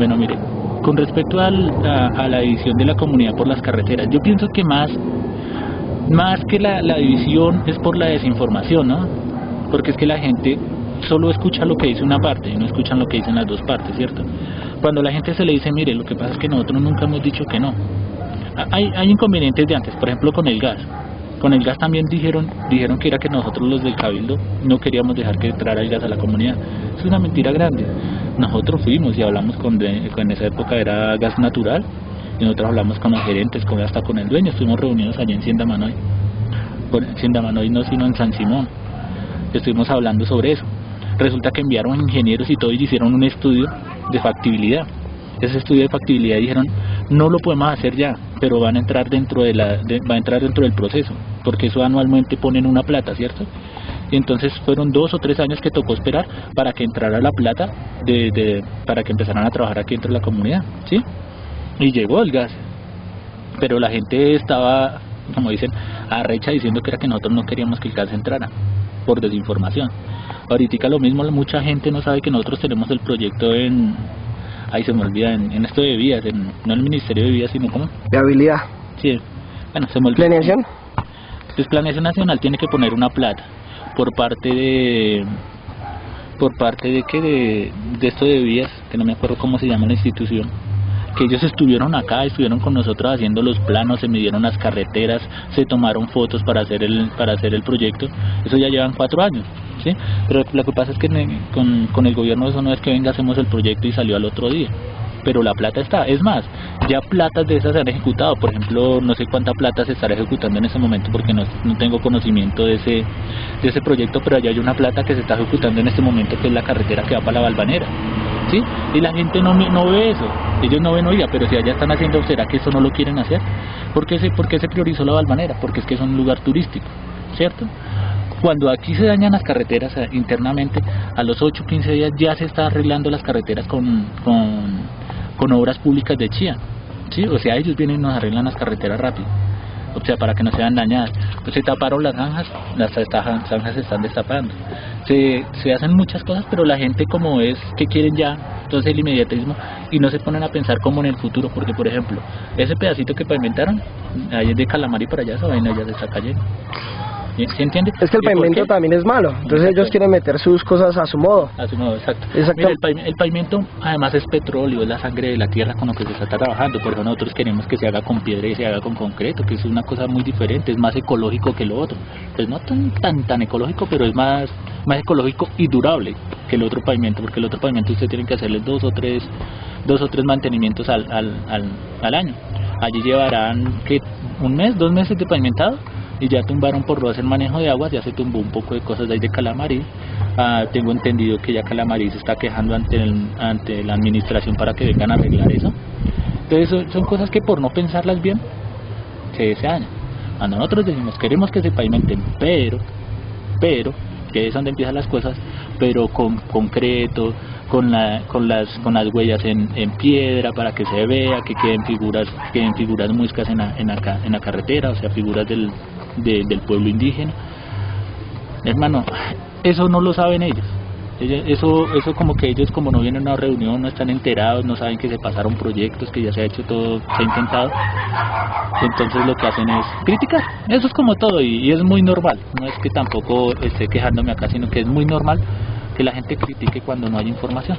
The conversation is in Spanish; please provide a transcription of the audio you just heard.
Bueno, mire, con respecto a la división de la comunidad por las carreteras, yo pienso que más que la división es por la desinformación, ¿no? Porque es que la gente solo escucha lo que dice una parte y no escuchan lo que dicen las dos partes, ¿cierto? Cuando la gente se le dice, mire, lo que pasa es que nosotros nunca hemos dicho que no. Hay inconvenientes de antes, por ejemplo con el gas. Con el gas también dijeron que era que nosotros los del Cabildo no queríamos dejar que entrara el gas a la comunidad. Es una mentira grande. Nosotros fuimos y hablamos en esa época era gas natural, y nosotros hablamos con los gerentes, hasta con el dueño, estuvimos reunidos allí en Ciendamanoy. Ciendamanoy no, sino en San Simón. Estuvimos hablando sobre eso. Resulta que enviaron ingenieros y todo y hicieron un estudio de factibilidad. Ese estudio de factibilidad dijeron, no lo podemos hacer ya, pero van a entrar dentro del proceso, porque eso anualmente ponen una plata, ¿cierto? Y entonces fueron 2 o 3 años que tocó esperar para que entrara la plata para que empezaran a trabajar aquí dentro de la comunidad, ¿sí? Y llegó el gas, pero la gente estaba, como dicen, arrecha diciendo que era que nosotros no queríamos que el gas entrara, por desinformación. Ahorita lo mismo, mucha gente no sabe que nosotros tenemos el proyecto ahí se me olvida, en esto de vías, no el Ministerio de Vías, sino ¿cómo? Viabilidad. Sí, bueno, se me olvida. ¿Planeación? Pues Planeación Nacional tiene que poner una plata por parte de esto de vías, que no me acuerdo cómo se llama la institución, que ellos estuvieron acá, estuvieron con nosotros haciendo los planos, se midieron las carreteras, se tomaron fotos para hacer el proyecto. Eso ya llevan 4 años, ¿sí? Pero lo que pasa es que con el gobierno eso no es que venga, hacemos el proyecto y salió al otro día. Pero la plata está, es más, ya platas de esas se han ejecutado. Por ejemplo, no sé cuánta plata se estará ejecutando en ese momento porque no tengo conocimiento de ese proyecto, pero allá hay una plata que se está ejecutando en este momento, que es la carretera que va para la Valvanera, ¿sí? Y la gente no ve eso, ellos no ven, oiga, pero si allá están haciendo, ¿será que eso no lo quieren hacer? ¿Por qué se priorizó la Valvanera? Porque es que es un lugar turístico, ¿cierto? Cuando aquí se dañan las carreteras internamente, a los 8 o 15 días ya se está arreglando las carreteras con obras públicas de Chía, ¿sí? O sea, ellos vienen y nos arreglan las carreteras rápido, o sea, para que no sean dañadas. Pues se taparon las zanjas se están destapando, se hacen muchas cosas, pero la gente como es que quieren ya, entonces el inmediatismo, y no se ponen a pensar como en el futuro, porque por ejemplo, ese pedacito que pavimentaron, ahí de Calamar y para allá, esa vaina ya se está cayendo. ¿Se entiende? Es que el pavimento también es malo, entonces ellos quieren meter sus cosas a su modo. A su modo, exacto. Mira, el pavimento además es petróleo, es la sangre de la tierra con lo que se está trabajando, por eso nosotros queremos que se haga con piedra y se haga con concreto, que es una cosa muy diferente, es más ecológico que lo otro. Pues no tan ecológico, pero es más ecológico y durable que el otro pavimento, porque el otro pavimento usted tiene que hacerle 2 o 3 mantenimientos al año. Allí llevarán, ¿qué? 1 mes, 2 meses de pavimentado, y ya tumbaron por el manejo de aguas, ya se tumbó un poco de cosas de ahí de Calamarí. Tengo entendido que ya Calamarí se está quejando ante la administración para que vengan a arreglar eso. Entonces son cosas que por no pensarlas bien se dañan. Cuando nosotros decimos queremos que se pavimenten, pero que es donde empiezan las cosas, pero con concreto, con las huellas en piedra para que se vea, que queden figuras muescas en la carretera, o sea, figuras del pueblo indígena. Hermano, eso no lo saben ellos. Eso como que ellos, como no vienen a una reunión, no están enterados, no saben que se pasaron proyectos, que ya se ha hecho todo, se ha intentado. Entonces lo que hacen es criticar. Eso es como todo y es muy normal. No es que tampoco esté quejándome acá, sino que es muy normal que la gente critique cuando no hay información.